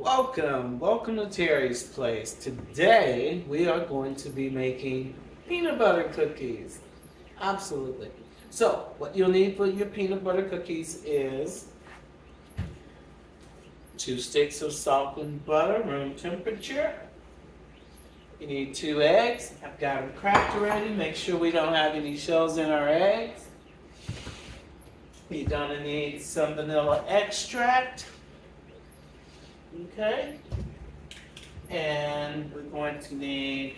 Welcome to Terry's Place. Today we are going to be making peanut butter cookies. Absolutely. So, what you'll need for your peanut butter cookies is 2 sticks of softened butter, room temperature. You need 2 eggs. I've got them cracked already. Make sure we don't have any shells in our eggs. You're gonna need some vanilla extract. Okay, and we're going to need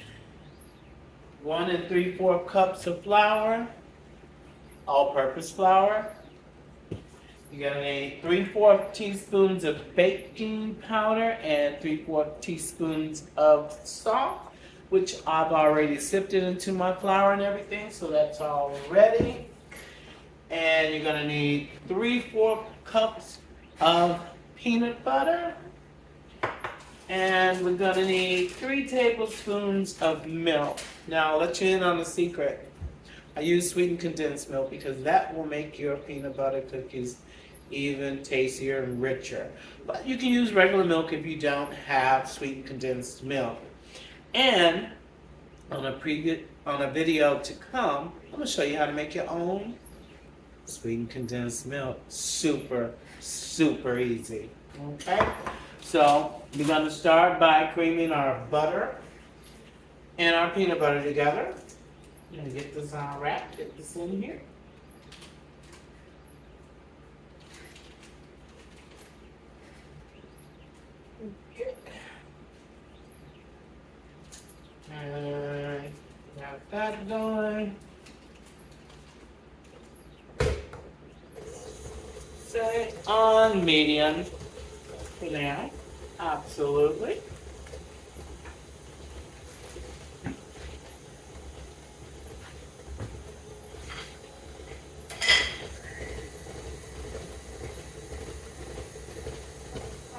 1 3/4 cups of flour, all-purpose flour. You're going to need 3/4 teaspoons of baking powder and 3/4 teaspoons of salt, which I've already sifted into my flour and everything, so that's all ready. And you're going to need 3/4 cups of peanut butter. And we're going to need 3 tablespoons of milk. Now, I'll let you in on a secret. I use sweetened condensed milk because that will make your peanut butter cookies even tastier and richer. But you can use regular milk if you don't have sweetened condensed milk. And on a video to come, I'm going to show you how to make your own sweetened condensed milk. Super, super easy. Okay? So, we're going to start by creaming our butter and our peanut butter together. I'm going to get this wrapped, get this in here. Okay. And got that going. Set it on medium for now. Absolutely.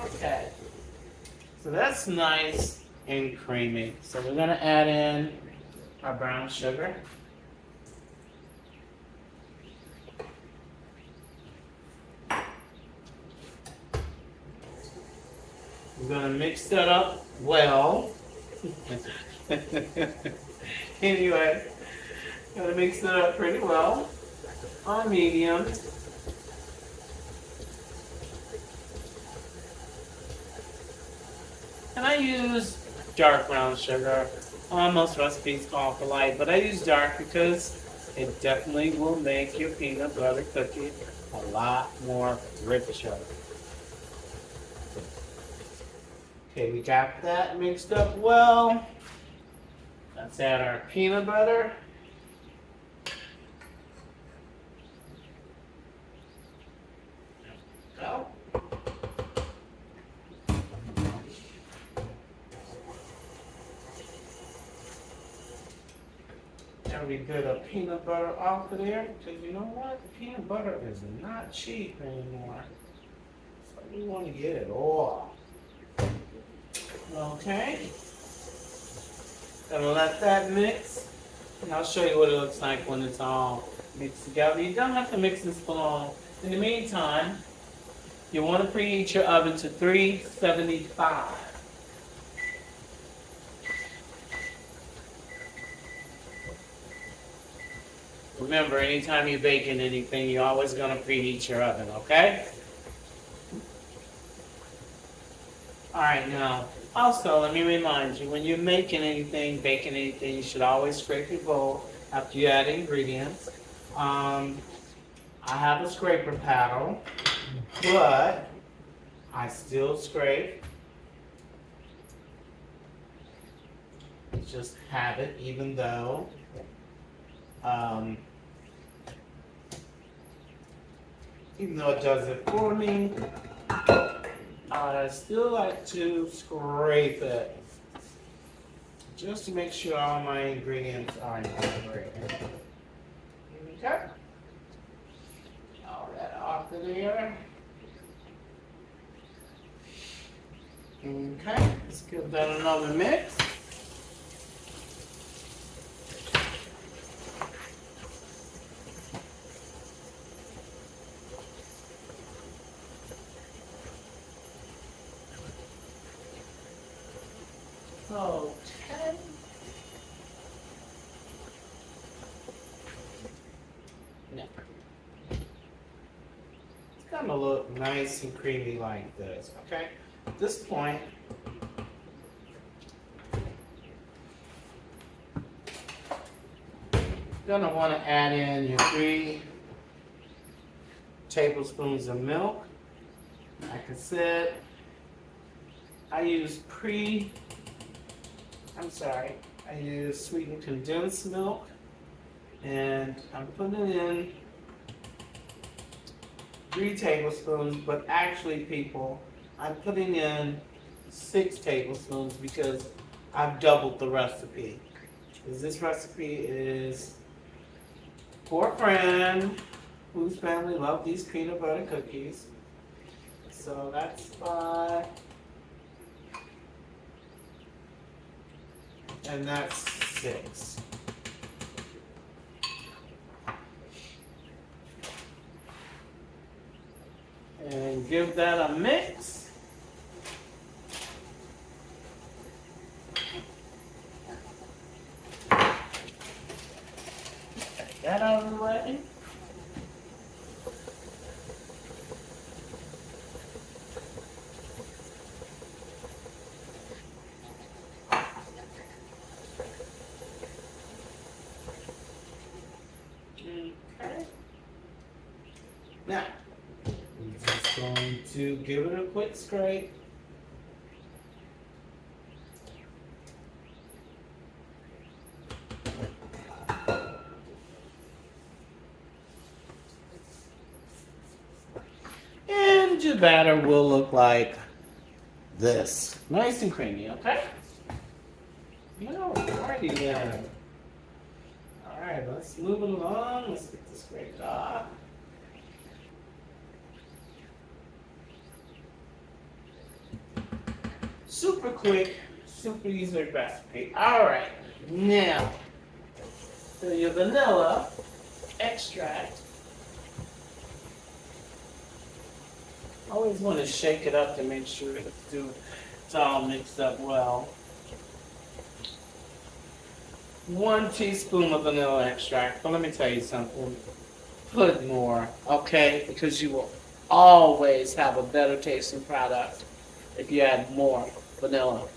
Okay. So that's nice and creamy. So we're going to add in our brown sugar. We're going to mix that up well. Anyway, going to mix that up pretty well on medium. And I use dark brown sugar. Most recipes call for light, but I use dark because it definitely will make your peanut butter cookie a lot more richer. Okay, we got that mixed up well. Let's add our peanut butter. There we go. Now we get a peanut butter off of there, because you know what? The peanut butter is not cheap anymore. So we want to get it off. Okay. Gonna let that mix. And I'll show you what it looks like when it's all mixed together. You don't have to mix this for long. In the meantime, you want to preheat your oven to 375. Remember, anytime you're baking anything, you're always going to preheat your oven, okay? Alright, now, also, let me remind you, when you're making anything, baking anything, you should always scrape your bowl after you add ingredients. I have a scraper paddle, but I still scrape. Just have it, even though it does it for me. I still like to scrape it just to make sure all my ingredients are incorporated. Okay. All that off of there. Okay, let's give that another mix. Okay. Now, it's gonna look nice and creamy like this, okay? At this point, you're gonna wanna add in your 3 tablespoons of milk. Like I said, I use I use sweetened condensed milk, and I'm putting in 3 tablespoons, but actually people, I'm putting in 6 tablespoons because I've doubled the recipe. Because this recipe is for a friend whose family loved these peanut butter cookies. So that's 5. And that's 6. And give that a mix. Get that out of the way. Okay. Now, I'm just going to give it a quick scrape. And your batter will look like this. Nice and creamy, okay? Alrighty then. Alright, let's move it along. Let's get this scraped off. Super quick, super easy recipe. Alright, now, so your vanilla extract. Always want to shake it up to make sure it's all mixed up well. 1 teaspoon of vanilla extract, but let me tell you something. Put more, okay? Because you will always have a better tasting product if you add more vanilla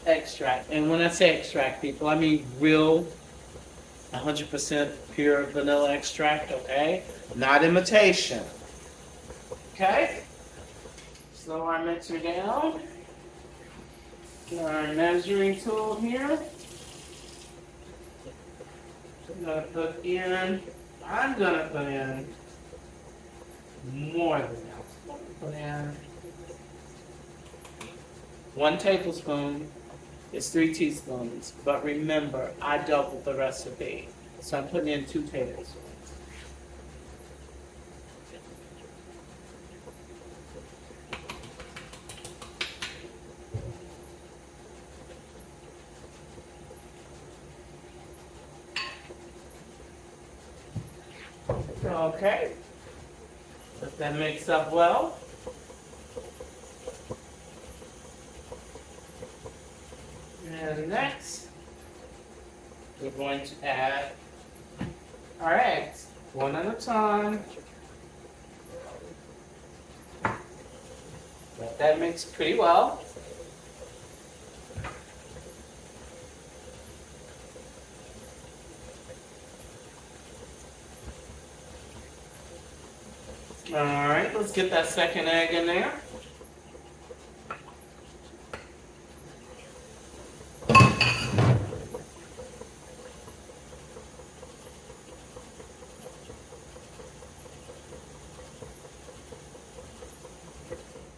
extract. And when I say extract, people, I mean real 100% pure vanilla extract, okay? Not imitation. Okay? Slow our mixer down. Get our measuring tool here. I'm gonna put in more than that. Put in 1 tablespoon. It's 3 teaspoons. But remember, I doubled the recipe. So I'm putting in 2 tablespoons. Okay, let that mix up well. And next, we're going to add our eggs, one at a time. Let that mix pretty well. Alright, let's get that second egg in there.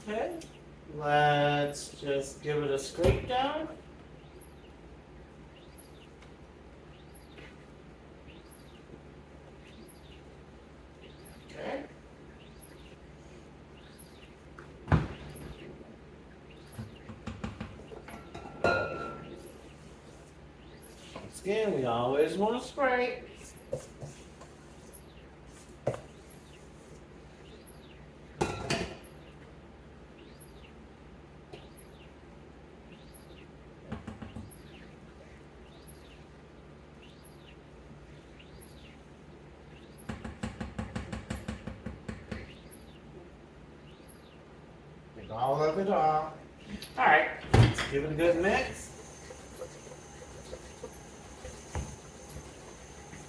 Okay, let's just give it a scrape down. Okay. Again, we always want to scrape. all of it off. All right, let's give it a good mix.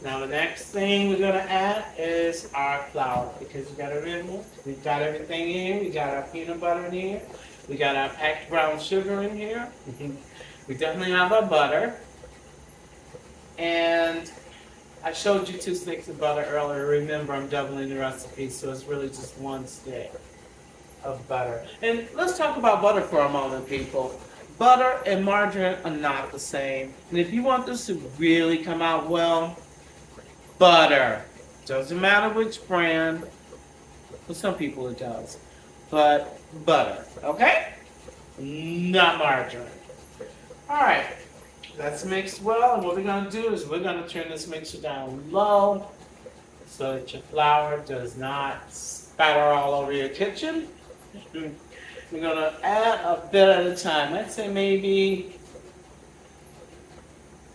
Now the next thing we're gonna add is our flour, because you gotta remember, we've got everything in here. We got our peanut butter in here. We got our packed brown sugar in here. We definitely have our butter. And I showed you 2 sticks of butter earlier. Remember, I'm doubling the recipe, so it's really just 1 stick of butter. And let's talk about butter for a moment, people. Butter and margarine are not the same. And if you want this to really come out well, butter. Doesn't matter which brand. For some people it does. But butter, okay? Not margarine. All right. That's mixed well, and what we're going to do is we're going to turn this mixer down low so that your flour does not spatter all over your kitchen. We're going to add a bit at a time. I'd say maybe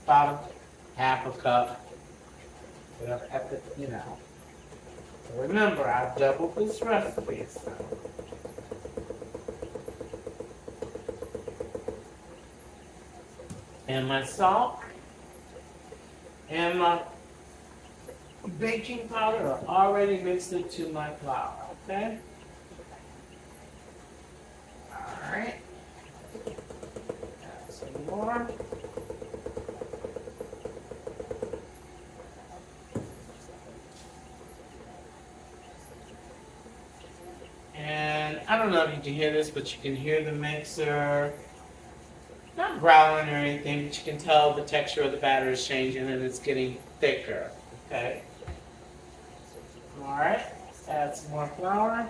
about half a cup. You know. Remember, I've doubled this recipe. So. And my salt and my baking powder are already mixed into my flour, okay? All right. Add some more. And I don't know if you can hear this, but you can hear the mixer. Not growling or anything, but you can tell the texture of the batter is changing and it's getting thicker, okay? All right, add some more flour.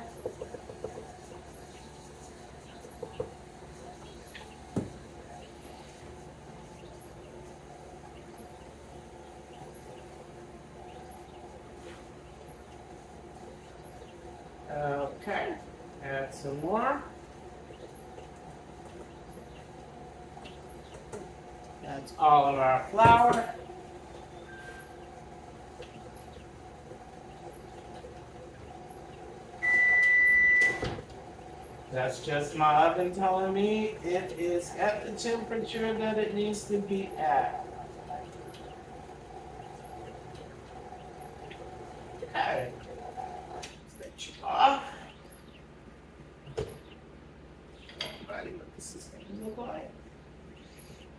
Okay, add some more. That's all of our flour. That's just my oven telling me it is at the temperature that it needs to be at. Okay. Switch off. Alrighty, what this is going to look like.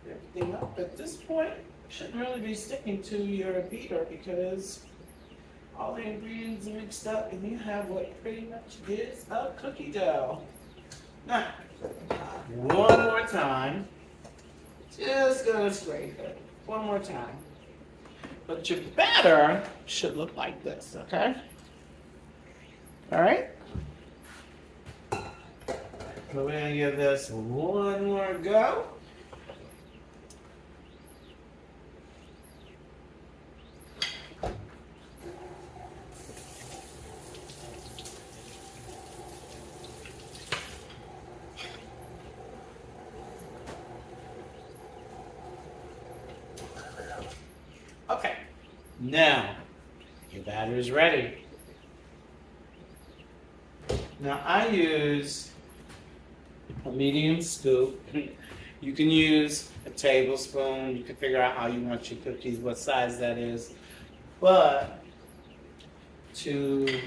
Everything up at this point shouldn't really be sticking to your beater because all the ingredients are mixed up and you have what pretty much is a cookie dough. Now, one more time. Just gonna scrape it. One more time. But your batter should look like this, okay? All right? So we're gonna give this one more go. Okay, now your batter is ready. Now I use a medium scoop. You can use a tablespoon. You can figure out how you want your cookies, what size that is. But to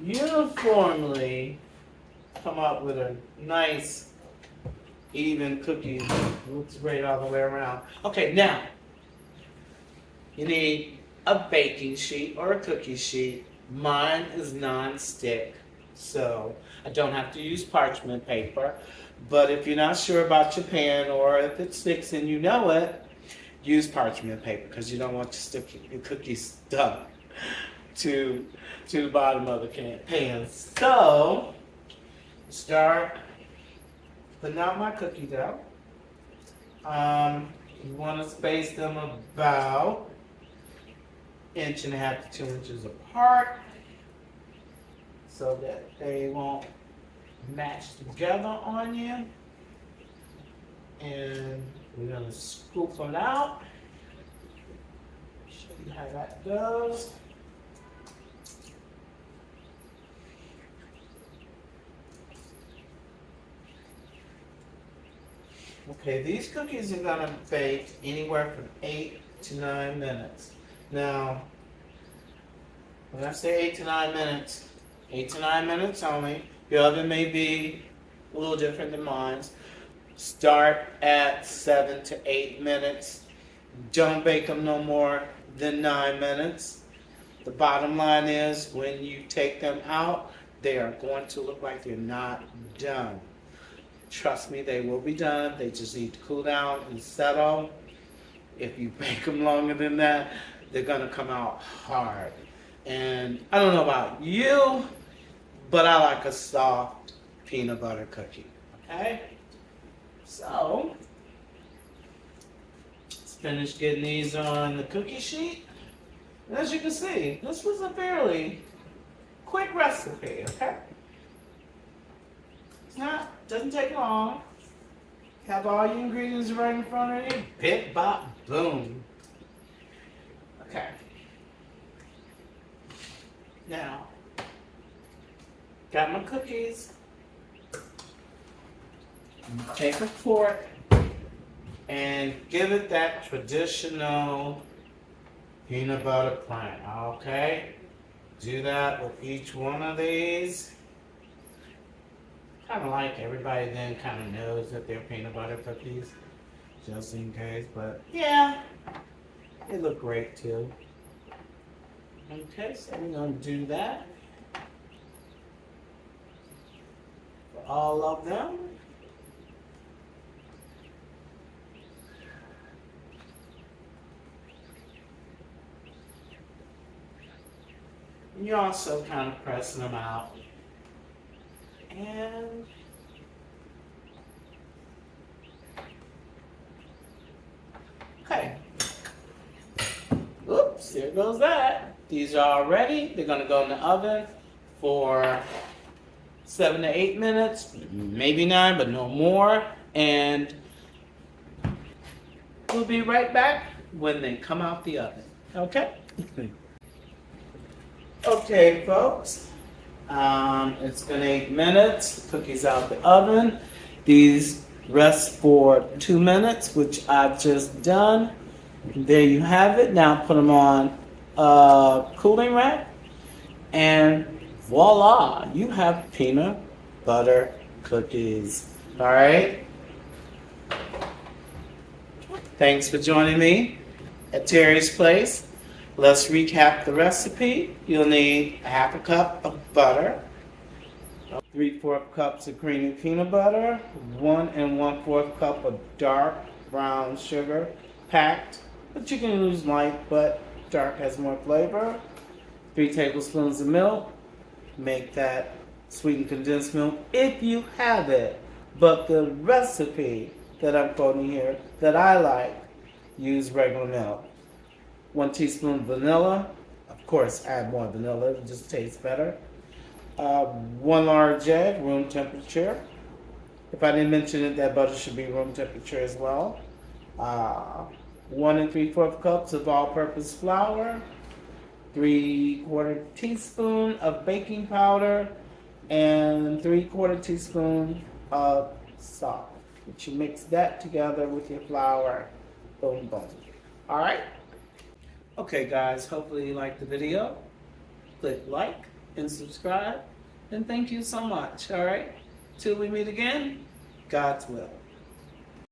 uniformly come up with a nice, even cookie, looks great all the way around. Okay, now you need a baking sheet or a cookie sheet. Mine is non-stick, so I don't have to use parchment paper. But if you're not sure about your pan or if it sticks and you know it, use parchment paper because you don't want your cookies stuck to the bottom of the pan. So, start putting out my cookie dough. You want to space them about 1.5 to 2 inches apart so that they won't match together on you. And we're going to scoop them out. Show you how that goes. Okay, these cookies are gonna bake anywhere from 8 to 9 minutes. Now, when I say 8 to 9 minutes, 8 to 9 minutes only. Your oven may be a little different than mine. Start at 7 to 8 minutes. Don't bake them no more than 9 minutes. The bottom line is when you take them out, they are going to look like they're not done. Trust me, they will be done. They just need to cool down and settle. If you bake them longer than that, they're going to come out hard. And I don't know about you, but I like a soft peanut butter cookie. Okay? So, let's finish getting these on the cookie sheet. And as you can see, this was a fairly quick recipe, okay? Doesn't take long. Have all your ingredients right in front of you. Bip, bop, boom. Okay. Now, got my cookies. Take a fork and give it that traditional peanut butter plant, okay? Do that with each one of these. Kind of like everybody then kind of knows that they're peanut butter cookies, just in case, but yeah, they look great too. Okay, so we're going to do that for all of them. And you're also kind of pressing them out. And okay. Oops, there goes that. These are all ready. They're going to go in the oven for 7 to 8 minutes, maybe 9, but no more. And we'll be right back when they come out the oven. Okay? Okay, folks. It's been 8 minutes. The cookies out the oven. These rest for 2 minutes, which I've just done. There you have it. Now put them on a cooling rack, and voila, you have peanut butter cookies. All right. Thanks for joining me at Terry's Place. Let's recap the recipe. You'll need a half a cup of butter, 3/4 cups of creamy peanut butter, 1 1/4 cup of dark brown sugar, packed, but you can use light, but dark has more flavor. 3 tablespoons of milk. Make that sweetened condensed milk if you have it. But the recipe that I'm quoting here that I like, use regular milk. 1 teaspoon vanilla. Of course, add more vanilla, it just tastes better. 1 large egg, room temperature. If I didn't mention it, that butter should be room temperature as well. 1 3/4 cups of all-purpose flour. 3/4 teaspoon of baking powder. And 3/4 teaspoon of salt. But you mix that together with your flour. Boom, boom. All right? Okay, guys, hopefully you liked the video. Click like and subscribe. And thank you so much, all right? Till we meet again, God's will.